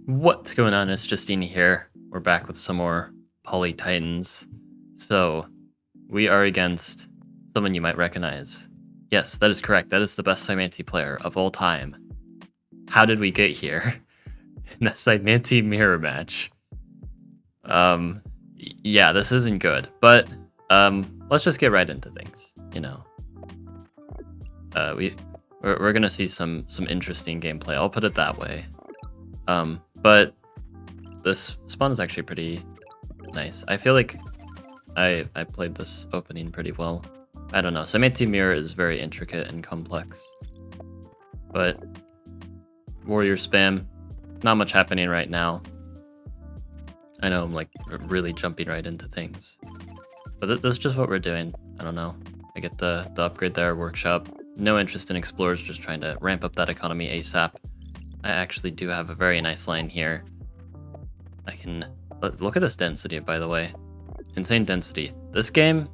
What's going on? It's Justeeni here. We're back with some more Poly Titans. So, we are against someone you might recognize. Yes, that is correct. That is the best Cymanti player of all time. How did we get here? In a Cymanti mirror match. Yeah, this isn't good. But, let's just get right into things, you know. We're gonna see some interesting gameplay. I'll put it that way. But this spawn is actually pretty nice. I feel like I played this opening pretty well. I don't know. Cymanti mirror is very intricate and complex. But warrior spam, not much happening right now. I know I'm like really jumping right into things. But that's just what we're doing. I don't know. I get the upgrade there, workshop. No interest in explorers, just trying to ramp up that economy ASAP. I actually do have a very nice line here. I can... Look at this density, by the way. Insane density. This game,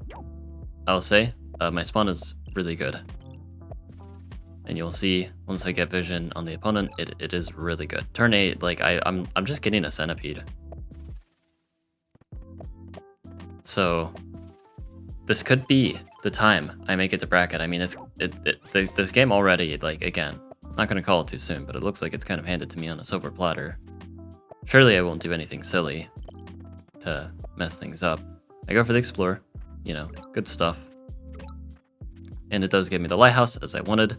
I'll say, my spawn is really good. And you'll see, once I get vision on the opponent, it is really good. Turn 8, like, I'm just getting a centipede. So, this could be the time I make it to bracket. I mean, this game already, like, again, not going to call it too soon, but it looks like it's kind of handed to me on a silver platter. Surely I won't do anything silly to mess things up. I go for the Explorer, you know, good stuff. And it does give me the Lighthouse as I wanted.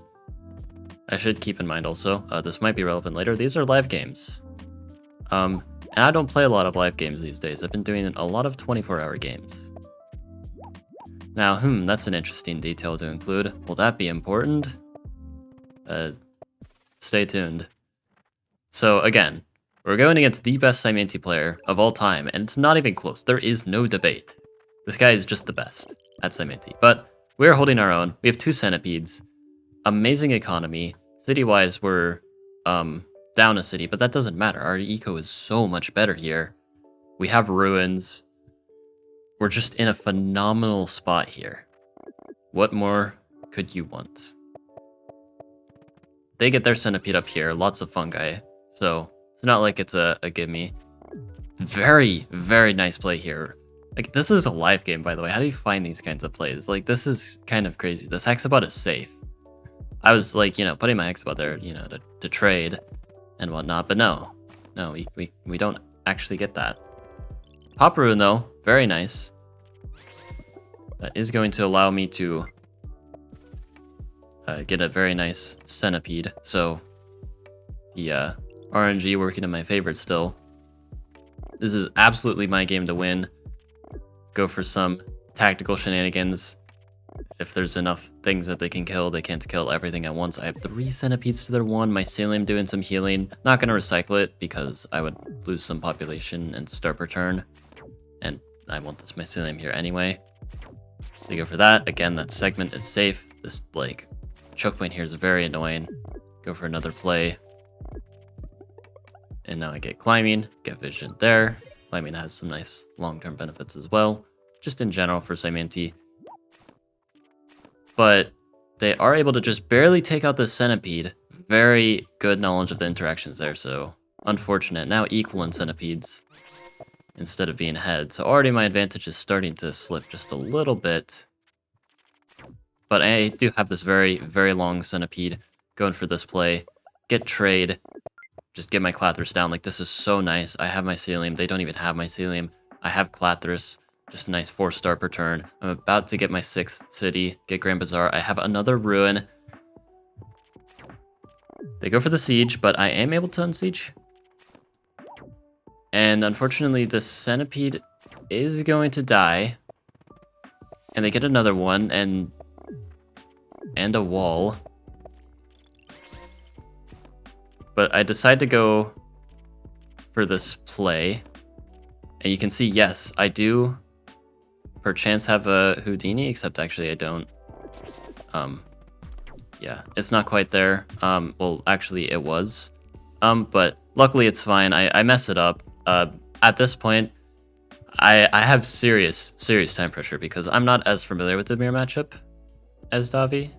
I should keep in mind also, this might be relevant later, these are live games. And I don't play a lot of live games these days. I've been doing a lot of 24-hour games. Now, that's an interesting detail to include. Will that be important? Stay tuned. So again, we're going against the best Cymanti player of all time, and it's not even close. There is no debate. This guy is just the best at Cymanti. But we're holding our own. We have 2 centipedes. Amazing economy. City-wise, we're down a city, but that doesn't matter. Our eco is so much better here. We have ruins. We're just in a phenomenal spot here. What more could you want? They get their centipede up here, lots of fungi, so it's not like it's a gimme. Very, very nice play here. Like, this is a live game, by the way. How do you find these kinds of plays? Like, this is kind of crazy. This hexabot is safe. I was, like, you know, putting my hexabot there, you know, to trade and whatnot, but no, we don't actually get that. Pop Rune, though, very nice. That is going to allow me to get a very nice centipede, so the RNG working in my favor still. This is absolutely my game to win. Go for some tactical shenanigans. If there's enough things that they can kill, they can't kill everything at once. I have 3 centipedes to their 1, mycelium doing some healing. Not going to recycle it because I would lose some population and start per turn, and I want this mycelium here anyway. They go for that. Again, that segment is safe. This, like, choke point here is very annoying. Go for another play. And now I get climbing, get vision there. Climbing has some nice long-term benefits as well, just in general for Cymanti. But they are able to just barely take out the centipede. Very good knowledge of the interactions there, so unfortunate. Now equal in centipedes instead of being ahead. So already my advantage is starting to slip just a little bit. But I do have this very, very long centipede. Going for this play. Get trade. Just get my Clathris down. Like, this is so nice. I have mycelium. They don't even have mycelium. I have Clathris. Just a nice 4-star per turn. I'm about to get my 6th city. Get Grand Bazaar. I have another ruin. They go for the siege, but I am able to unsiege. And unfortunately, the centipede is going to die. And they get another one, and a wall. But I decide to go for this play. And you can see, yes, I do perchance have a Houdini, except actually I don't. Yeah, it's not quite there. Well, actually it was. But luckily it's fine. I mess it up. At this point, I have serious time pressure because I'm not as familiar with the mirror matchup as Davi.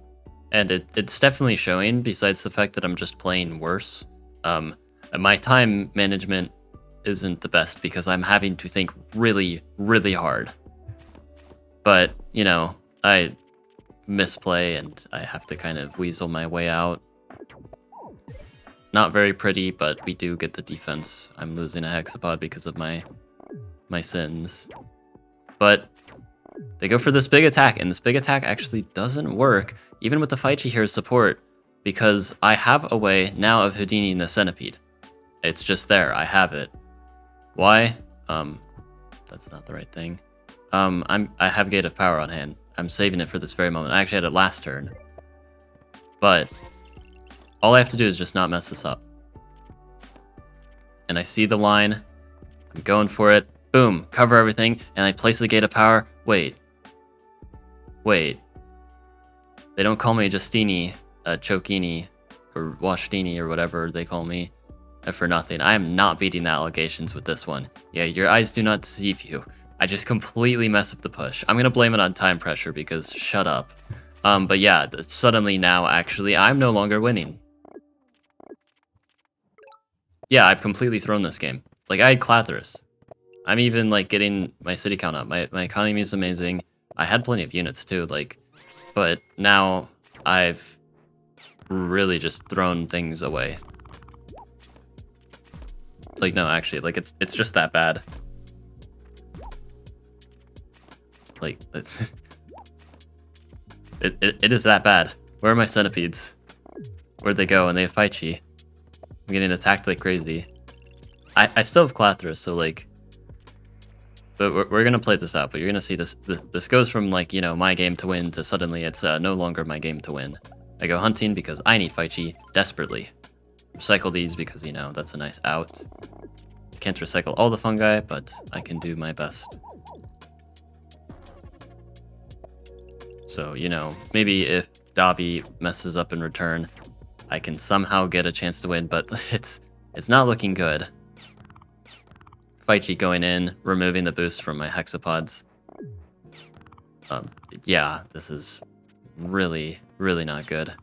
And it's definitely showing, besides the fact that I'm just playing worse. My time management isn't the best because I'm having to think really, really hard. But, you know, I misplay and I have to kind of weasel my way out. Not very pretty, but we do get the defense. I'm losing a hexapod because of my sins. But they go for this big attack, and this big attack actually doesn't work, even with the Faichi here as support, because I have a way now of Houdiniing the centipede. It's just there. I have it. Why? That's not the right thing. I have Gate of Power on hand. I'm saving it for this very moment. I actually had it last turn. But all I have to do is just not mess this up. And I see the line. I'm going for it. Boom. Cover everything. And I place the Gate of Power. Wait. They don't call me Justeeni, Chokini, or Washtini, or whatever they call me for nothing. I am not beating the allegations with this one. Yeah, your eyes do not deceive you. I just completely mess up the push. I'm going to blame it on time pressure because shut up. But yeah, suddenly now, actually, I'm no longer winning. Yeah, I've completely thrown this game. Like, I had Clathrus. I'm even, like, getting my city count up. My economy is amazing. I had plenty of units, too, like, but now I've really just thrown things away. Like, no, actually, like, it's just that bad. Like, it is that bad. Where are my centipedes? Where'd they go? And they have Faichi. I'm getting attacked like crazy. I still have Clathrus, so like, but we're gonna play this out. But you're gonna see this goes from like, you know, my game to win to suddenly it's no longer my game to win. I go hunting because I need Faichi desperately. Recycle these because, you know, that's a nice out. I can't recycle all the fungi, but I can do my best. So, you know, maybe if Davi messes up in return, I can somehow get a chance to win, but it's not looking good. Faichi going in, removing the boost from my hexapods. Yeah, this is really, really not good.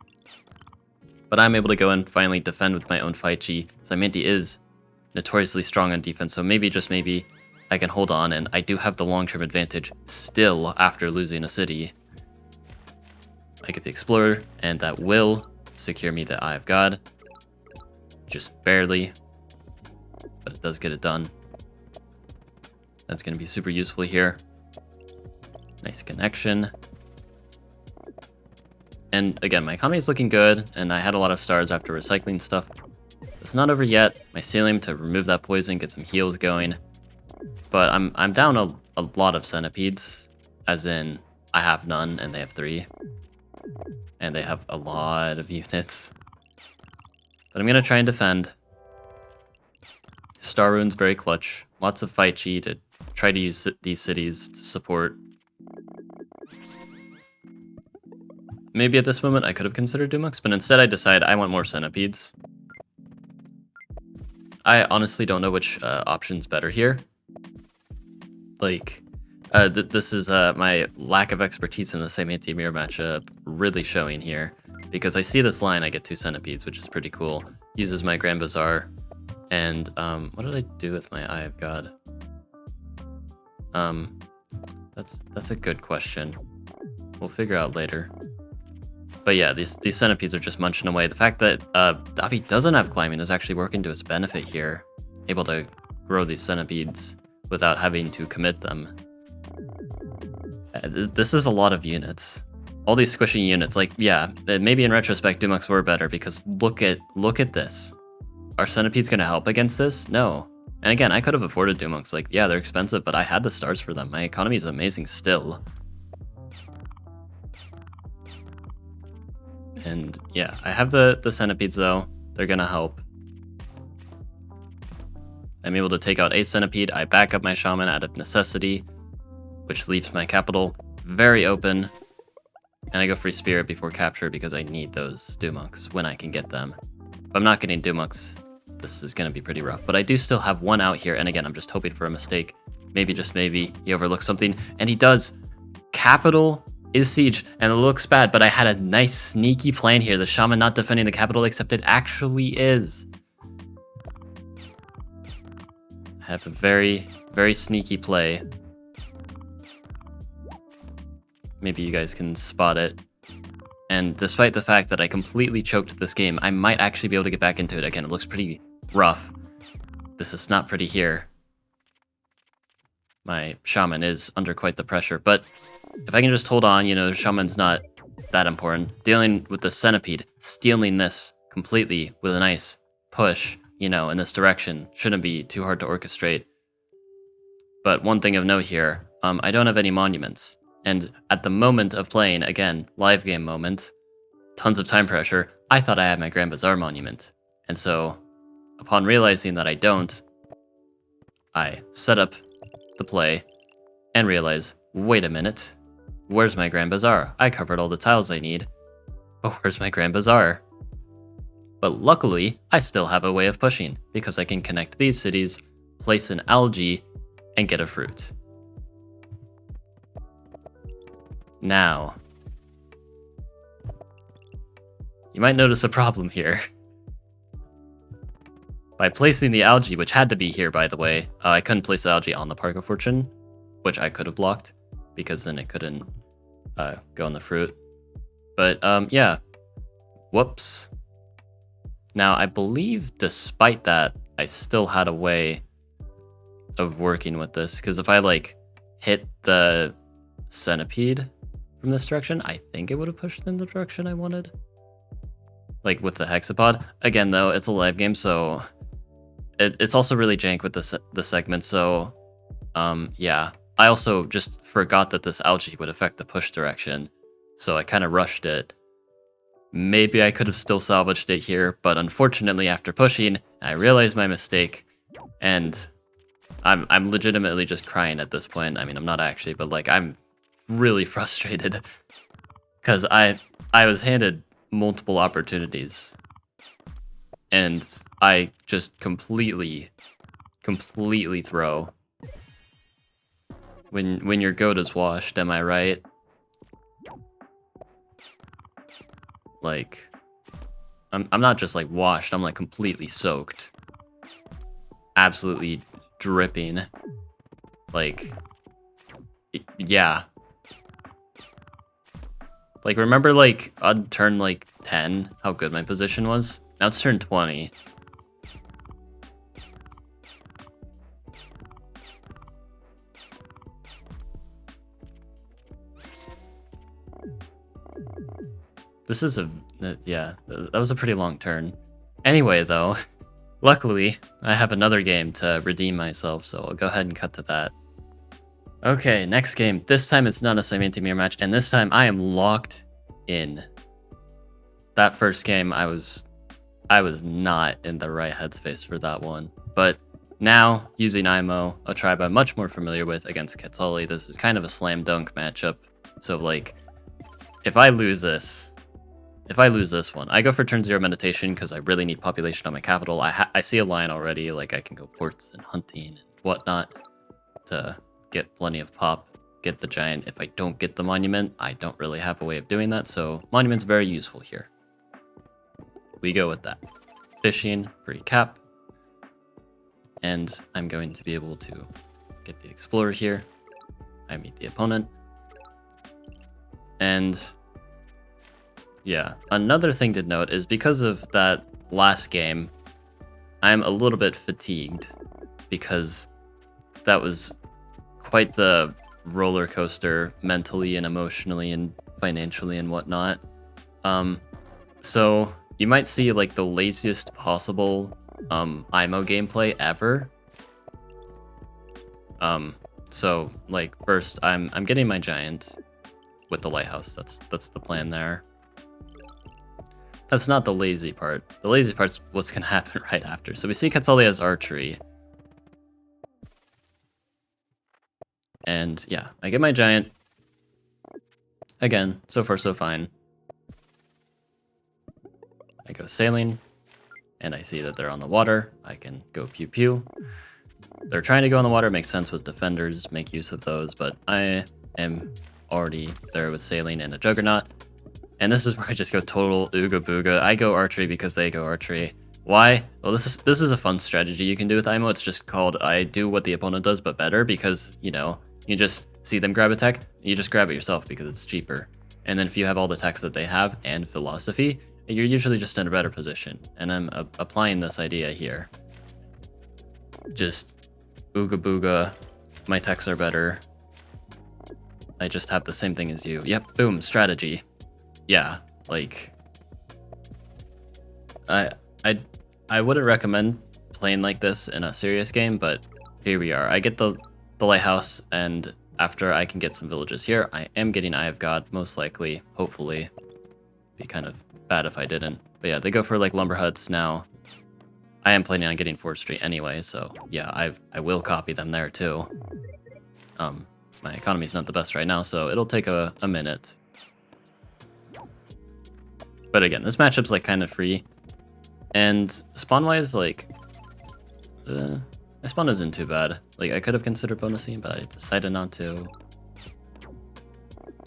But I'm able to go and finally defend with my own Faichi. Zymanti is notoriously strong on defense, so maybe, just maybe, I can hold on, and I do have the long-term advantage still after losing a city. I get the Explorer, and that will secure me the Eye of God. Just barely, but it does get it done. That's going to be super useful here. Nice connection. And again, my economy is looking good, and I had a lot of stars after recycling stuff. It's not over yet. My Mycelium to remove that poison, get some heals going. But I'm down a lot of centipedes, as in I have none and they have 3. And they have a lot of units. But I'm going to try and defend. Star Rune's very clutch. Lots of Faichi to try to use these cities to support. Maybe at this moment I could have considered Dumux, but instead I decide I want more centipedes. I honestly don't know which option's better here. Like, this is my lack of expertise in the same anti-mirror matchup really showing here. Because I see this line, I get 2 centipedes, which is pretty cool. Uses my Grand Bazaar. And what did I do with my Eye of God? That's a good question. We'll figure out later. But yeah, these centipedes are just munching away. The fact that Davi doesn't have climbing is actually working to his benefit here. Able to grow these centipedes without having to commit them. This is a lot of units. All these squishy units, like, yeah, maybe in retrospect, Dumux were better because look at this. Are centipedes going to help against this? No. And again, I could have afforded Dumux. Like, yeah, they're expensive, but I had the stars for them. My economy is amazing still. And yeah, I have the centipedes though. They're going to help. I'm able to take out a centipede. I back up my shaman out of necessity, which leaves my capital very open. And I go free spirit before capture because I need those Dumux when I can get them. If I'm not getting Dumux, this is going to be pretty rough. But I do still have one out here. And again, I'm just hoping for a mistake. Maybe, just maybe, he overlooks something. And he does. Capital is siege. And it looks bad. But I had a nice sneaky plan here. The shaman not defending the capital, except it actually is. have a very, very sneaky play. Maybe you guys can spot it. And despite the fact that I completely choked this game, I might actually be able to get back into it again. It looks pretty rough. This is not pretty here. My shaman is under quite the pressure, but if I can just hold on, you know, shaman's not that important. Dealing with the centipede, stealing this completely with a nice push, you know, in this direction shouldn't be too hard to orchestrate. But one thing of note here, I don't have any monuments. And at the moment of playing, again, live game moment, tons of time pressure, I thought I had my Grand Bazaar monument. And so, upon realizing that I don't, I set up the play and realize, wait a minute, where's my Grand Bazaar? I covered all the tiles I need, but where's my Grand Bazaar? But luckily, I still have a way of pushing, because I can connect these cities, place an algae, and get a fruit. Now, you might notice a problem here. By placing the algae, which had to be here, by the way, I couldn't place the algae on the Park of Fortune, which I could have blocked, because then it couldn't go on the fruit. But, yeah. Whoops. Now, I believe, despite that, I still had a way of working with this, because if I, like, hit the centipede from this direction, I think it would have pushed in the direction I wanted. Like, with the hexapod. Again, though, it's a live game, so it's also really jank with the segment, so, yeah. I also just forgot that this algae would affect the push direction, so I kind of rushed it. Maybe I could have still salvaged it here, but unfortunately after pushing, I realized my mistake, and I'm legitimately just crying at this point. I mean, I'm not actually, but like I'm really frustrated because I was handed multiple opportunities, and I just completely throw. When your goat is washed, am I right? Like, I'm not just like washed, I'm like completely soaked. Absolutely dripping. Like, yeah. Like, remember like on turn like 10, how good my position was? Now it's turn 20. This is yeah, that was a pretty long turn. Anyway, though, luckily, I have another game to redeem myself, so I'll go ahead and cut to that. Okay, next game. This time it's not a Symantec mirror match, and this time I am locked in. That first game, I was not in the right headspace for that one. But now, using IMO, a tribe I'm much more familiar with against Quetzali, this is kind of a slam dunk matchup. So, like, if I lose this one, I go for turn 0 meditation because I really need population on my capital. I see a line already, like I can go ports and hunting and whatnot to get plenty of pop, get the giant. If I don't get the monument, I don't really have a way of doing that, so monument's very useful here. We go with that. Fishing, free cap, and I'm going to be able to get the explorer here. I meet the opponent, and yeah, another thing to note is because of that last game, I'm a little bit fatigued because that was quite the roller coaster mentally and emotionally and financially and whatnot. So you might see like the laziest possible IMO gameplay ever. So like first I'm getting my giant with the lighthouse. That's the plan there. That's not the lazy part. The lazy part's what's gonna happen right after. So we see Quetzali has archery. And yeah, I get my giant. Again, so far so fine. I go sailing, and I see that they're on the water. I can go pew pew. They're trying to go on the water, makes sense with defenders, make use of those, but I am already there with sailing and a juggernaut. And this is where I just go total ooga booga. I go archery because they go archery. Why? Well, this is a fun strategy you can do with IMO. It's just called I do what the opponent does, but better, because, you know, you just see them grab a tech, you just grab it yourself because it's cheaper. And then if you have all the techs that they have and philosophy, you're usually just in a better position. And I'm applying this idea here. Just ooga booga, my techs are better. I just have the same thing as you. Yep, boom, strategy. Yeah, like I wouldn't recommend playing like this in a serious game, but here we are. I get the lighthouse, and after I can get some villages here, I am getting Eye of God, most likely, hopefully. Be kind of bad if I didn't. But yeah, they go for like lumber huts now. I am planning on getting forestry anyway, so yeah, I will copy them there too. My economy's not the best right now, so it'll take a minute. But again, this matchup's like kind of free. And spawn-wise, like, my spawn isn't too bad. Like, I could have considered bonusing, but I decided not to.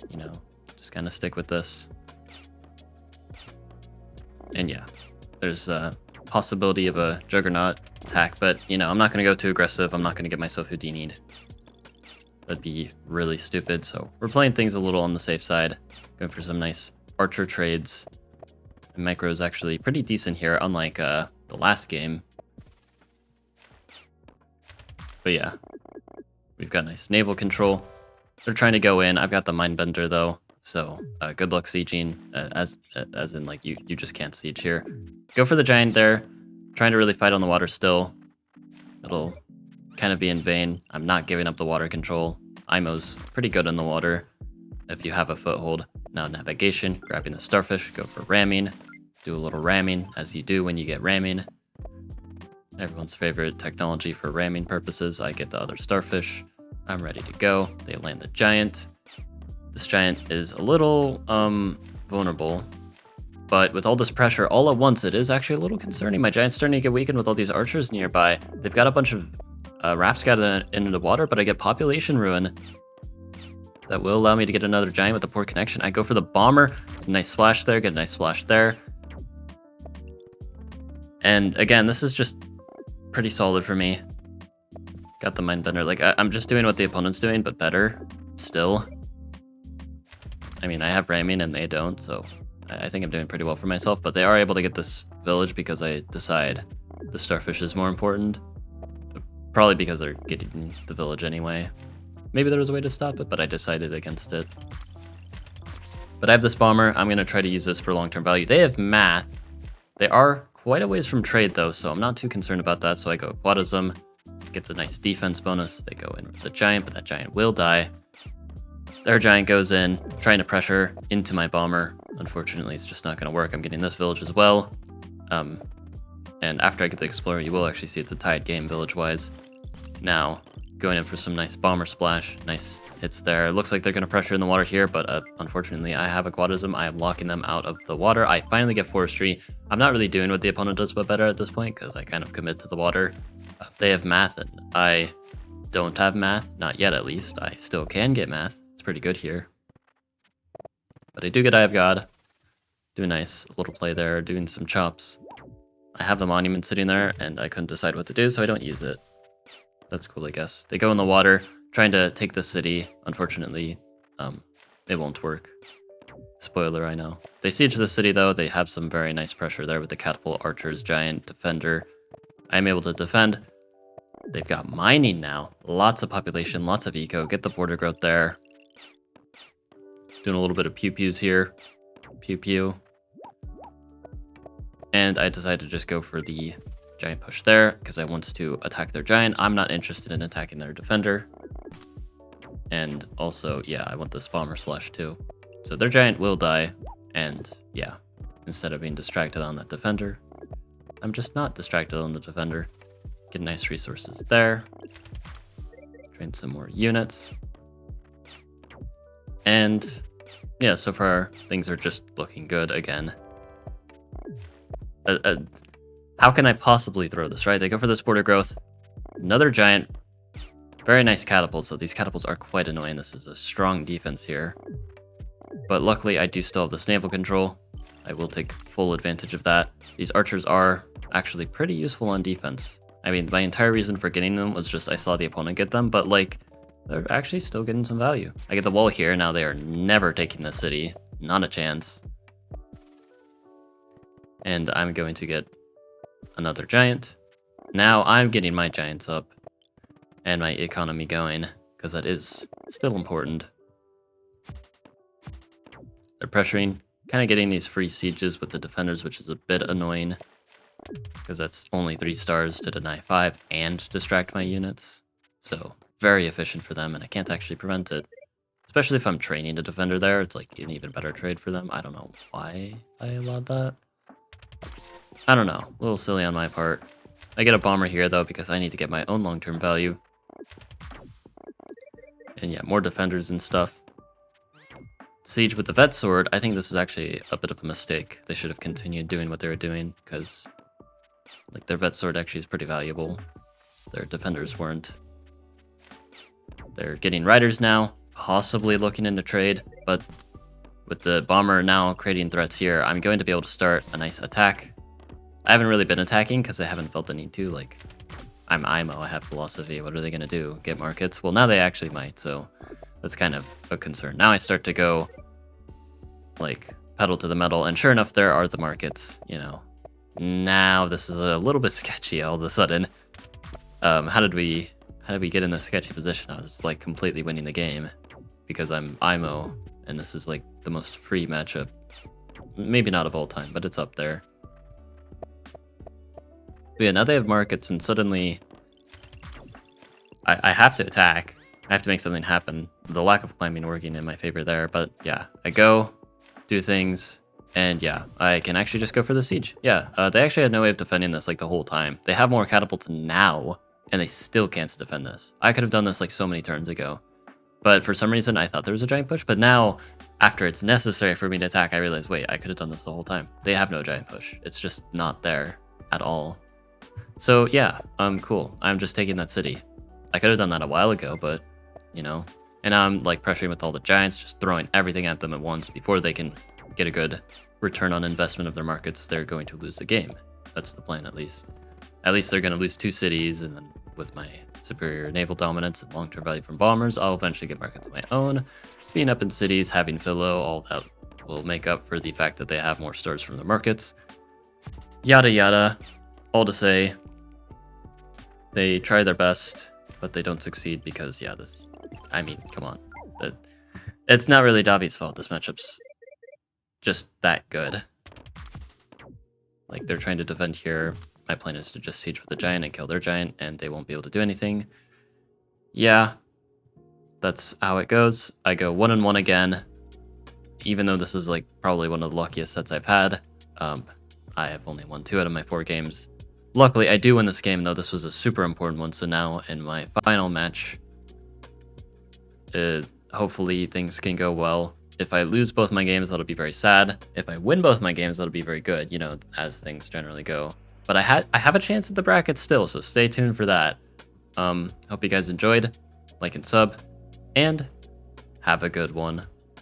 You know, just kind of stick with this. And yeah, there's a possibility of a Juggernaut attack, but, you know, I'm not going to go too aggressive. I'm not going to get myself Houdini'd. That'd be really stupid, so we're playing things a little on the safe side. Going for some nice archer trades. And micro is actually pretty decent here, unlike the last game. But yeah, we've got nice naval control. They're trying to go in. I've got the Mindbender though, so good luck sieging. As in, like, you just can't siege here. Go for the giant there. Trying to really fight on the water still. It'll kind of be in vain. I'm not giving up the water control. IMO's pretty good in the water if you have a foothold. Now navigation, grabbing the starfish, go for ramming. Do a little ramming, as you do when you get ramming. Everyone's favorite technology for ramming purposes. I get the other starfish. I'm ready to go. They land the giant. This giant is a little vulnerable, but with all this pressure all at once, it is actually a little concerning. My giant's starting to get weakened with all these archers nearby. They've got a bunch of rafts scattered into the water, but I get population ruin. That will allow me to get another giant with a poor connection. I go for the bomber. Nice splash there, get a nice splash there. And again, this is just pretty solid for me. Got the Mindbender. Like, I'm just doing what the opponent's doing, but better still. I mean, I have ramming and they don't, so I think I'm doing pretty well for myself. But they are able to get this village because I decide the starfish is more important. Probably because they're getting the village anyway. Maybe there was a way to stop it, but I decided against it. But I have this bomber. I'm going to try to use this for long-term value. They have math. They are quite a ways from trade, though, so I'm not too concerned about that. So I go Aquatism, get the nice defense bonus. They go in with the giant, but that giant will die. Their giant goes in, trying to pressure into my bomber. Unfortunately, it's just not going to work. I'm getting this village as well. And after I get the Explorer, you will actually see it's a tied game village-wise. Now, going in for some nice bomber splash. Nice hits there. It looks like they're going to pressure in the water here, but unfortunately, I have Aquatism. I am locking them out of the water. I finally get Forestry. I'm not really doing what the opponent does, but better at this point, because I kind of commit to the water. They have math, and I don't have math. Not yet, at least. I still can get math. It's pretty good here. But I do get Eye of God. Do a nice little play there, doing some chops. I have the monument sitting there, and I couldn't decide what to do, so I don't use it. That's cool, I guess. They go in the water, trying to take the city. Unfortunately, it won't work. Spoiler, I know. They siege the city, though. They have some very nice pressure there with the catapult, archers, giant, defender. I'm able to defend. They've got mining now. Lots of population, lots of eco. Get the border growth there. Doing a little bit of pew-pews here. Pew-pew. And I decided to just go for the giant push there because I want to attack their giant. I'm not interested in attacking their defender. And also, yeah, I want this bomber splash too. So their giant will die. And yeah, instead of being distracted on that defender, I'm just not distracted on the defender. Get nice resources there. Train some more units. And yeah, so far things are just looking good again. How can I possibly throw this, right? They go for this border growth. Another giant. Very nice catapults. So these catapults are quite annoying. This is a strong defense here. But luckily, I do still have this naval control. I will take full advantage of that. These archers are actually pretty useful on defense. I mean, my entire reason for getting them was just I saw the opponent get them, but like, they're actually still getting some value. I get the wall here, now they are never taking the city. Not a chance. And I'm going to get another giant. Now I'm getting my giants up and my economy going, because that is still important. They're pressuring, kind of getting these free sieges with the defenders, which is a bit annoying, because that's only 3 stars to deny 5 and distract my units. So very efficient for them, and I can't actually prevent it. Especially if I'm training a defender there, it's like an even better trade for them. I don't know why I allowed that. I don't know, a little silly on my part. I get a bomber here though because I need to get my own long-term value. And yeah, more defenders and stuff. Siege with the vet sword, I think this is actually a bit of a mistake. They should have continued doing what they were doing, because like their vet sword actually is pretty valuable. Their defenders weren't. They're getting riders now, possibly looking into trade, but with the bomber now creating threats here, I'm going to be able to start a nice attack. I haven't really been attacking because I haven't felt the need to. Like, I'm IMO, I have philosophy. What are they going to do? Get markets? Well, now they actually might, so that's kind of a concern. Now I start to go, like, pedal to the metal, and sure enough, there are the markets, you know. Now this is a little bit sketchy all of a sudden. How did we get in this sketchy position? I was, like, completely winning the game because I'm IMO, and this is, like, the most free matchup. Maybe not of all time, but it's up there. But yeah, now they have markets, and suddenly I have to attack. I have to make something happen. The lack of climbing working in my favor there, but yeah, I go, do things, and yeah, I can actually just go for the siege. Yeah, they actually had no way of defending this like the whole time. They have more catapults now, and they still can't defend this. I could have done this like so many turns ago, but for some reason I thought there was a giant push, but now, after it's necessary for me to attack, I realize, wait, I could have done this the whole time. They have no giant push. It's just not there at all. So yeah, cool. I'm just taking that city. I could have done that a while ago, but, you know. And I'm like pressuring with all the giants, just throwing everything at them at once before they can get a good return on investment of their markets. They're going to lose the game. That's the plan, at least. At least they're going to lose 2 cities, and then with my superior naval dominance and long-term value from bombers, I'll eventually get markets of my own. Being up in cities, having philo, all that will make up for the fact that they have more stars from their markets. Yada yada. All to say, they try their best, but they don't succeed because, yeah, this... I mean, come on. It's not really Davi's fault. This matchup's just that good. Like, they're trying to defend here. My plan is to just siege with the giant and kill their giant, and they won't be able to do anything. Yeah, that's how it goes. I go 1-1 again, even though this is, like, probably one of the luckiest sets I've had. I have only won 2 out of my 4 games. Luckily, I do win this game, though this was a super important one, so now in my final match, hopefully things can go well. If I lose both my games, that'll be very sad. If I win both my games, that'll be very good, you know, as things generally go. But I have a chance at the bracket still, so stay tuned for that. Hope you guys enjoyed. Like and sub, and have a good one.